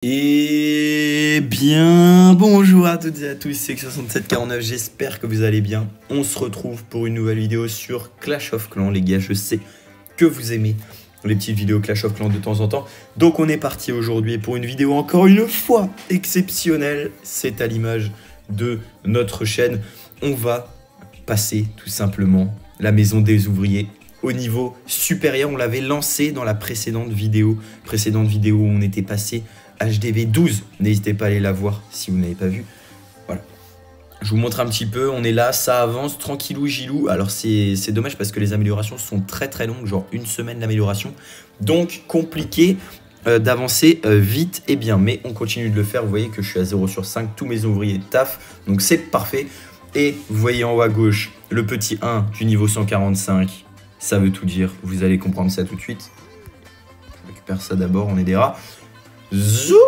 Et bien, bonjour à toutes et à tous, c'est X6749, j'espère que vous allez bien. On se retrouve pour une nouvelle vidéo sur Clash of Clans, les gars, je sais que vous aimez les petites vidéos Clash of Clans de temps en temps. Donc on est parti aujourd'hui pour une vidéo encore une fois exceptionnelle, c'est à l'image de notre chaîne. On va passer tout simplement la maison des ouvriers au niveau supérieur. On l'avait lancé dans la précédente vidéo où on était passé HDV 12, n'hésitez pas à aller la voir si vous n'avez pas vu. Voilà, je vous montre un petit peu, on est là, ça avance tranquillou gilou. Alors c'est dommage parce que les améliorations sont très longues, genre une semaine d'amélioration, donc compliqué d'avancer vite et bien, mais on continue de le faire. Vous voyez que je suis à 0 sur 5, tous mes ouvriers taffent, donc c'est parfait. Et vous voyez en haut à gauche le petit 1 du niveau 145, ça veut tout dire, vous allez comprendre ça tout de suite. Je récupère ça d'abord, on est des rats. Zou,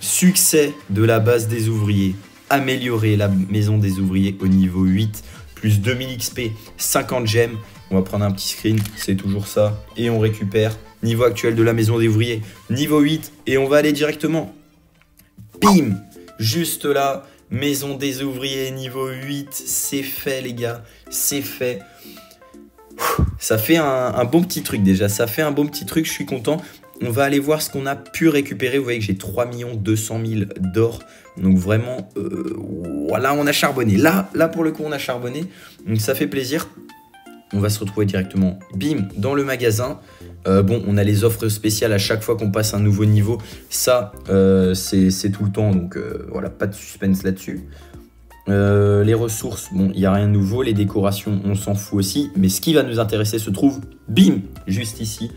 succès de la base des ouvriers, améliorer la maison des ouvriers au niveau 8, plus 2000 XP, 50 gemmes. On va prendre un petit screen, c'est toujours ça, et on récupère niveau actuel de la maison des ouvriers, niveau 8, et on va aller directement, bim, juste là, maison des ouvriers niveau 8, c'est fait les gars, c'est fait. Ça fait un bon petit truc déjà, ça fait un bon petit truc, je suis content. On va aller voir ce qu'on a pu récupérer. Vous voyez que j'ai 3 200 000 d'or. Donc vraiment, voilà, on a charbonné. Là, pour le coup, on a charbonné. Donc ça fait plaisir. On va se retrouver directement, bim, dans le magasin. Bon, on a les offres spéciales à chaque fois qu'on passe un nouveau niveau. Ça, c'est tout le temps. Donc voilà, pas de suspense là-dessus. Les ressources, bon, il n'y a rien de nouveau. Les décorations, on s'en fout aussi. Mais ce qui va nous intéresser se trouve, bim, juste ici.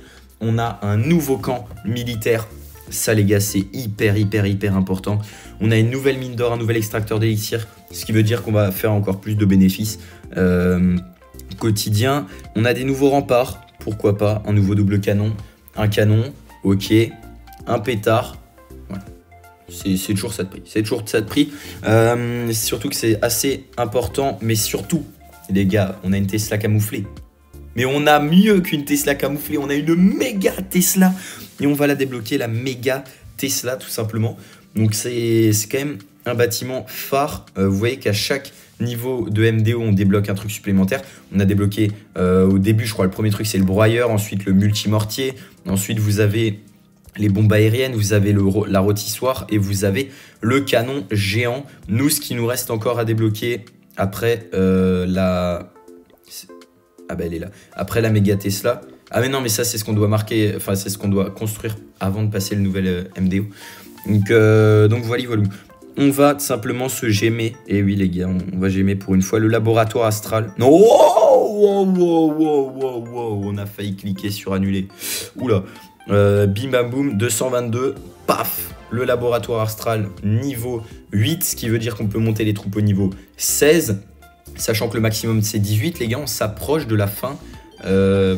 On a un nouveau camp militaire. Ça, les gars, c'est hyper important. On a une nouvelle mine d'or, un nouvel extracteur d'élixir, ce qui veut dire qu'on va faire encore plus de bénéfices quotidiens. On a des nouveaux remparts, pourquoi pas. Un nouveau double canon, un canon, ok. Un pétard, voilà. C'est toujours ça de prix. C'est toujours ça de prix. Surtout que c'est assez important, mais surtout, les gars, on a une Tesla camouflée. Mais on a mieux qu'une Tesla camouflée, on a une méga Tesla. Et on va la débloquer, la méga Tesla, tout simplement. Donc c'est quand même un bâtiment phare. Vous voyez qu'à chaque niveau de MDO, on débloque un truc supplémentaire. On a débloqué au début, je crois, le premier truc, c'est le broyeur. Ensuite, le multimortier. Ensuite, vous avez les bombes aériennes. Vous avez la rôtissoire. Et vous avez le canon géant. Nous, ce qui nous reste encore à débloquer après Ah bah elle est là. Après la méga Tesla. Ah mais non, mais ça c'est ce qu'on doit marquer, enfin c'est ce qu'on doit construire avant de passer le nouvel MDO. Donc voilà. On va simplement se gémer. Et oui les gars, on va gémer pour une fois. Le laboratoire astral. Non, wow, on a failli cliquer sur annuler. Oula. Bim bam boum, 222. Paf. Le laboratoire astral niveau 8, ce qui veut dire qu'on peut monter les troupes au niveau 16. Sachant que le maximum c'est 18, les gars, on s'approche de la fin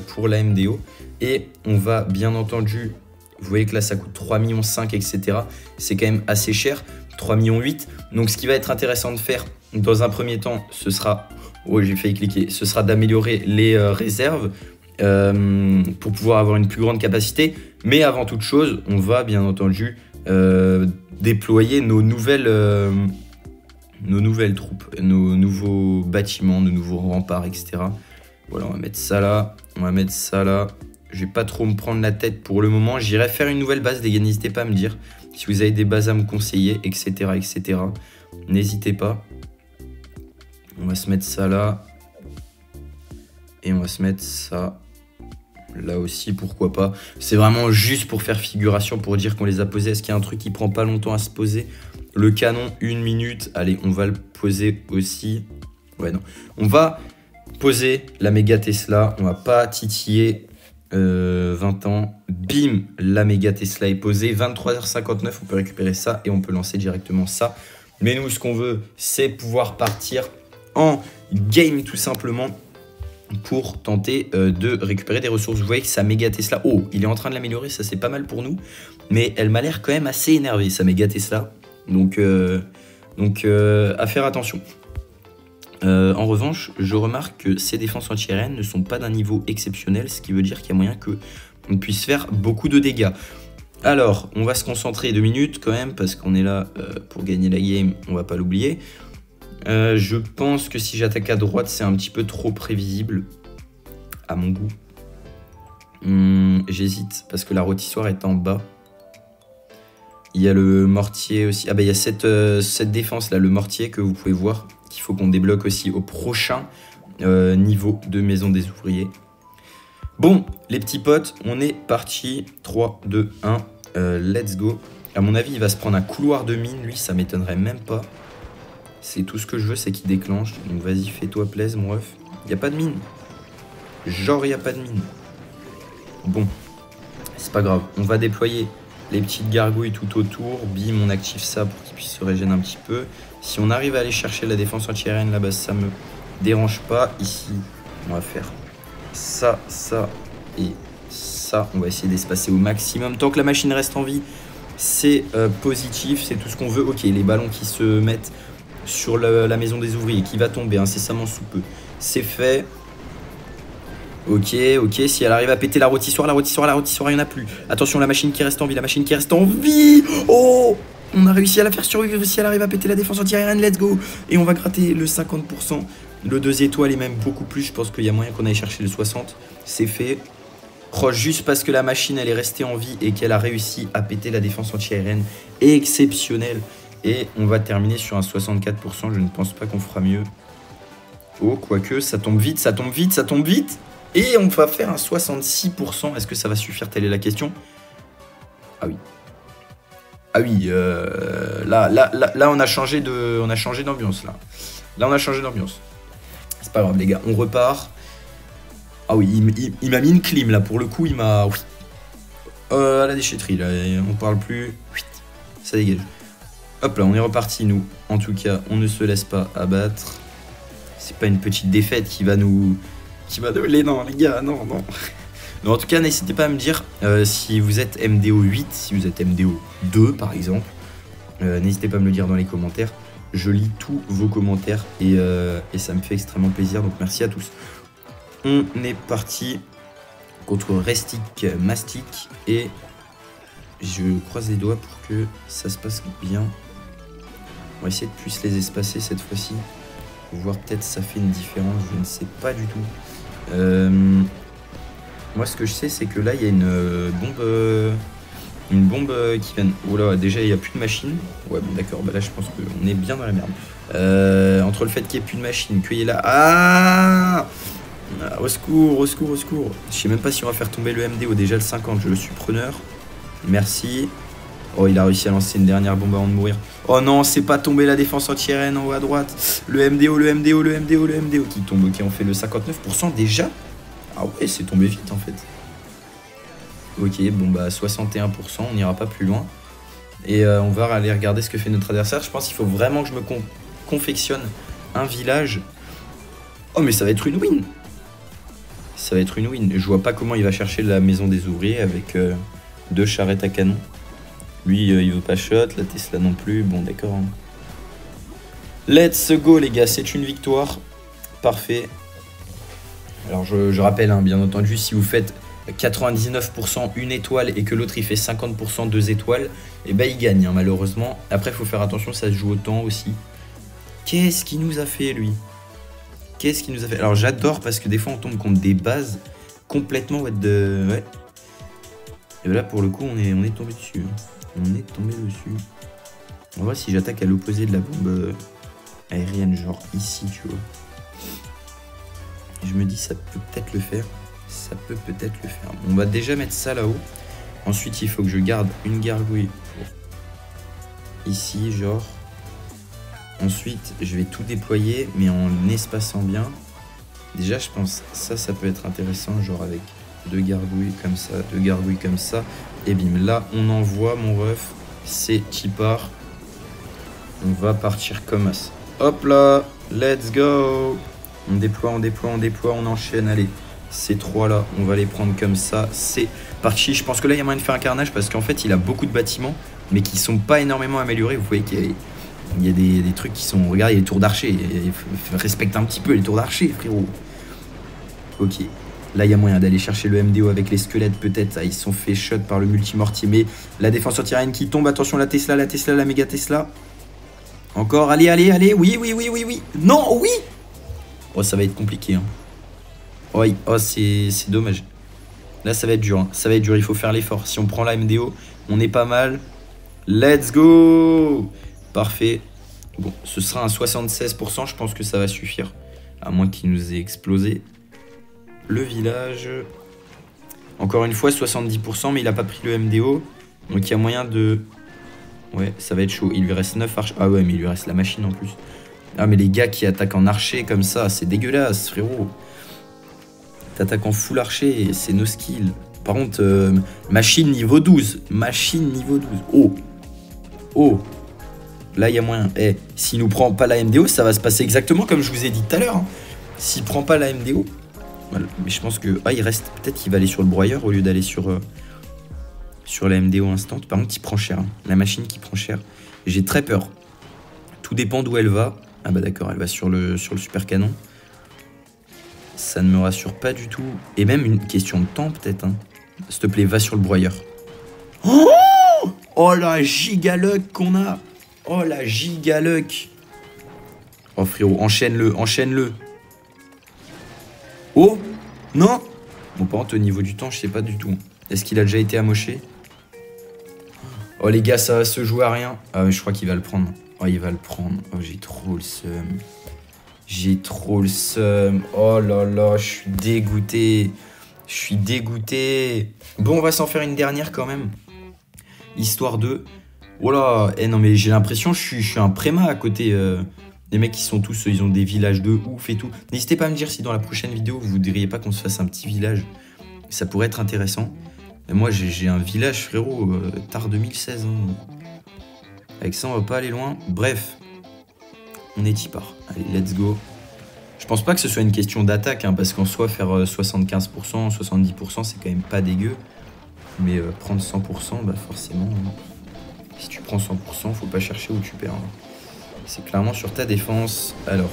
pour la MDO. Et on va bien entendu, vous voyez que là ça coûte 3,5 millions, etc. C'est quand même assez cher, 3,8 millions. Donc ce qui va être intéressant de faire dans un premier temps, ce sera, oh j'ai failli cliquer, ce sera d'améliorer les réserves pour pouvoir avoir une plus grande capacité. Mais avant toute chose, on va bien entendu déployer nos nouvelles troupes, nos nouveaux bâtiments, nos nouveaux remparts, etc. Voilà, on va mettre ça là, Je vais pas trop me prendre la tête pour le moment. J'irai faire une nouvelle base, les gars, n'hésitez pas à me dire si vous avez des bases à me conseiller, etc. N'hésitez pas. On va se mettre ça là. Et on va se mettre ça là aussi, pourquoi pas. C'est vraiment juste pour faire figuration, pour dire qu'on les a posés. Est-ce qu'il y a un truc qui prend pas longtemps à se poser ? Le canon, 1 minute. Allez, on va le poser aussi. Ouais, non. On va poser la méga Tesla. On va pas titiller 20 ans. Bim, la méga Tesla est posée. 23h59, on peut récupérer ça et on peut lancer directement ça. Mais nous, ce qu'on veut, c'est pouvoir partir en game, tout simplement, pour tenter de récupérer des ressources. Vous voyez que sa méga Tesla, oh, il est en train de l'améliorer. Ça, c'est pas mal pour nous. Mais elle m'a l'air quand même assez énervée, sa méga Tesla. Donc à faire attention. En revanche, je remarque que ces défenses anti-aériennes ne sont pas d'un niveau exceptionnel, ce qui veut dire qu'il y a moyen qu'on puisse faire beaucoup de dégâts. Alors, on va se concentrer 2 minutes quand même, parce qu'on est là pour gagner la game, on va pas l'oublier. Je pense que si j'attaque à droite, c'est un petit peu trop prévisible, à mon goût. J'hésite, parce que la rôtissoire est en bas. Il y a le mortier aussi. Ah bah il y a cette défense là, le mortier que vous pouvez voir, qu'il faut qu'on débloque aussi au prochain niveau de maison des ouvriers. Bon, les petits potes, on est parti. 3, 2, 1, let's go. À mon avis, il va se prendre un couloir de mine, lui, ça m'étonnerait même pas. C'est tout ce que je veux, c'est qu'il déclenche. Donc vas-y, fais-toi plaisir, mon ref. Il n'y a pas de mine. Genre, il n'y a pas de mine. Bon, c'est pas grave. On va déployer les petites gargouilles tout autour. Bim, on active ça pour qu'il puisse se régénérer un petit peu. Si on arrive à aller chercher la défense anti-aérienne là-bas, ça me dérange pas. Ici, on va faire ça, ça et ça. On va essayer d'espacer au maximum. Tant que la machine reste en vie, c'est positif. C'est tout ce qu'on veut. Ok, les ballons qui se mettent sur la maison des ouvriers, qui va tomber incessamment sous peu. C'est fait. Ok, ok, si elle arrive à péter la rôtissoire, il n'y en a plus. Attention, la machine qui reste en vie, la machine qui reste en vie. Oh, on a réussi à la faire survivre si elle arrive à péter la défense anti-aérienne, let's go. Et on va gratter le 50%, le 2 étoiles et même beaucoup plus. Je pense qu'il y a moyen qu'on aille chercher le 60. C'est fait. Oh, juste parce que la machine, elle est restée en vie et qu'elle a réussi à péter la défense anti-aérienne. Exceptionnel. Et on va terminer sur un 64%, je ne pense pas qu'on fera mieux. Oh, quoique, ça tombe vite, ça tombe vite, ça tombe vite. Et on va faire un 66%. Est-ce que ça va suffire? Telle est la question. Ah oui. Ah oui, là on a changé d'ambiance. Là, on a changé d'ambiance. C'est pas grave, les gars, on repart. Ah oui, il m'a mis une clim, là, pour le coup, il m'a... Oui. À la déchetterie, là, on parle plus. Oui. Ça dégage. Hop là, on est reparti, nous. En tout cas, on ne se laisse pas abattre. C'est pas une petite défaite qui va nous... Non, les gars, non. Non, en tout cas, n'hésitez pas à me dire si vous êtes MDO 8, si vous êtes MDO 2, par exemple. N'hésitez pas à me le dire dans les commentaires. Je lis tous vos commentaires et ça me fait extrêmement plaisir. Donc, merci à tous. On est parti contre Restic Mastic et je croise les doigts pour que ça se passe bien. On va essayer de plus les espacer cette fois-ci. Voir peut-être ça fait une différence, je ne sais pas du tout. Moi ce que je sais c'est que là il y a une bombe qui vient. Oh là, déjà il n'y a plus de machine. Ouais bon d'accord, bah là je pense qu'on est bien dans la merde. Entre le fait qu'il n'y ait plus de machine, qu'il y ait là. Ah, au secours, au secours, au secours. Je sais même pas si on va faire tomber le MDO, déjà le 50, je suis preneur. Merci. Oh, il a réussi à lancer une dernière bombe avant de mourir. Oh non, c'est pas tombé la défense anti-aérienne en haut à droite. Le MDO qui tombe. Ok, on fait le 59% déjà. Ah ouais, c'est tombé vite en fait. Ok, bon bah 61%, on n'ira pas plus loin. Et on va aller regarder ce que fait notre adversaire. Je pense qu'il faut vraiment que je me confectionne un village. Oh mais ça va être une win. Ça va être une win. Je vois pas comment il va chercher la maison des ouvriers avec 2 charrettes à canon. Lui, il veut pas shot, la Tesla non plus. Bon, d'accord. Hein. Let's go, les gars. C'est une victoire. Parfait. Alors, je rappelle, hein, bien entendu, si vous faites 99% une étoile et que l'autre, il fait 50% 2 étoiles, et ben, il gagne, hein, malheureusement. Après, il faut faire attention, ça se joue au temps aussi. Qu'est-ce qu'il nous a fait, lui? Qu'est-ce qu'il nous a fait? Alors, j'adore parce que des fois, on tombe contre des bases complètement... Ouais. Et là, pour le coup, on est tombé dessus. Hein. On est tombé dessus. On va voir si j'attaque à l'opposé de la bombe aérienne, genre ici, tu vois. Et je me dis, ça peut peut-être le faire. Ça peut peut-être le faire. On va déjà mettre ça là-haut. Ensuite, il faut que je garde une gargouille pour ici, genre. Ensuite, je vais tout déployer, mais en espaçant bien. Déjà, je pense ça peut être intéressant, genre avec 2 gargouilles comme ça, 2 gargouilles comme ça. Et bim, là, on envoie mon ref. C'est qui part. On va partir comme ça. Hop là, let's go. On déploie, on enchaîne. Allez, ces 3 là, on va les prendre comme ça. C'est parti. Je pense que là, il y a moyen de faire un carnage parce qu'en fait, il a beaucoup de bâtiments, mais qui sont pas énormément améliorés. Vous voyez qu'il y a des trucs qui sont... Regardez, les tours d'archer. Respecte un petit peu les tours d'archer, frérot. Ok. Là, il y a moyen d'aller chercher le MDO avec les squelettes, peut-être. Ah, ils se sont fait shot par le multimortier. La défense anti-aérienne qui tombe. Attention, la Tesla, la méga Tesla. Encore, allez, allez, allez. Oui, oui, oui, oui, oui. Non, oui. Oh, ça va être compliqué. Hein. Oui, oh, c'est dommage. Là, ça va être dur. Hein. Ça va être dur, il faut faire l'effort. Si on prend la MDO, on est pas mal. Let's go. Parfait. Bon, ce sera un 76%. Je pense que ça va suffire. À moins qu'il nous ait explosé. Le village. Encore une fois, 70%, mais il a pas pris le MDO. Donc il y a moyen de... Ouais, ça va être chaud. Il lui reste 9 archers. Ah ouais, mais il lui reste la machine en plus. Ah, mais les gars qui attaquent en archer comme ça, c'est dégueulasse, frérot. T'attaques en full archer, c'est no skill. Par contre, machine niveau 12. Machine niveau 12. Oh. Oh. Là, il y a moyen. Eh, s'il nous prend pas la MDO, ça va se passer exactement comme je vous ai dit tout à l'heure. Hein. S'il prend pas la MDO... Voilà. Mais je pense que... Ah, il reste... Peut-être qu'il va aller sur le broyeur au lieu d'aller sur la MDO instant. Par contre, il prend cher. Hein. La machine qui prend cher. J'ai très peur. Tout dépend d'où elle va. Ah bah d'accord, elle va sur le super canon. Ça ne me rassure pas du tout. Et même une question de temps, peut-être. Hein. S'il te plaît, va sur le broyeur. Oh la giga-luck qu'on a. Oh la giga-luck. Oh frérot, enchaîne-le, enchaîne-le. Oh! Non! Bon, par contre, au niveau du temps, je sais pas du tout. Est-ce qu'il a déjà été amoché? Oh, les gars, ça va se jouer à rien. Ah, je crois qu'il va le prendre. Oh, il va le prendre. Oh, j'ai trop le seum. J'ai trop le seum. Oh là là, je suis dégoûté. Je suis dégoûté. Bon, on va s'en faire une dernière quand même. Histoire de... Oh là, eh non, mais j'ai l'impression que je suis un préma à côté... Les mecs qui sont tous, ils ont des villages de ouf et tout. N'hésitez pas à me dire si dans la prochaine vidéo, vous voudriez pas qu'on se fasse un petit village. Ça pourrait être intéressant. Et moi, j'ai un village, frérot, tard 2016. Hein. Avec ça, on va pas aller loin. Bref, on est y part. Allez, let's go. Je pense pas que ce soit une question d'attaque, hein, parce qu'en soi, faire 75%, 70%, c'est quand même pas dégueu. Mais prendre 100%, bah forcément, hein. Si tu prends 100%, faut pas chercher où tu perds. Hein. C'est clairement sur ta défense. Alors,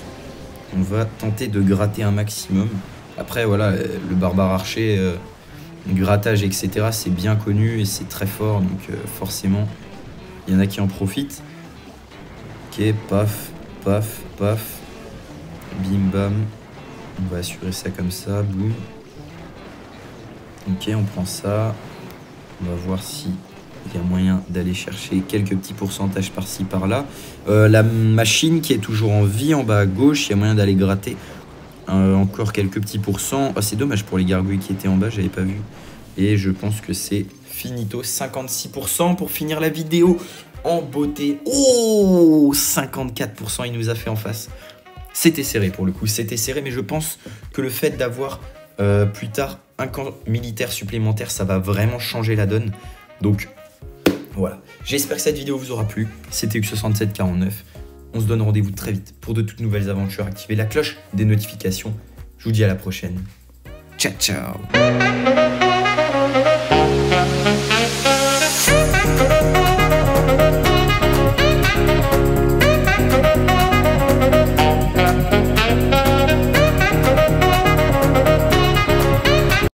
on va tenter de gratter un maximum. Après, voilà, le barbare archer, grattage, etc., c'est bien connu et c'est très fort. Donc, forcément, il y en a qui en profitent. Ok, paf, paf, paf. Bim, bam. On va assurer ça comme ça. Boum. Ok, on prend ça. On va voir si... il y a moyen d'aller chercher quelques petits pourcentages par-ci, par-là. La machine qui est toujours en vie en bas à gauche, il y a moyen d'aller gratter encore quelques petits pourcents. Oh, c'est dommage pour les gargouilles qui étaient en bas, j'avais pas vu. Et je pense que c'est finito. 56% pour finir la vidéo en beauté. Oh, 54% il nous a fait en face. C'était serré pour le coup, c'était serré. Mais je pense que le fait d'avoir plus tard un camp militaire supplémentaire, ça va vraiment changer la donne. Donc... voilà, j'espère que cette vidéo vous aura plu. C'était Ux6749. On se donne rendez-vous très vite pour de toutes nouvelles aventures. Activez la cloche des notifications. Je vous dis à la prochaine. Ciao, ciao.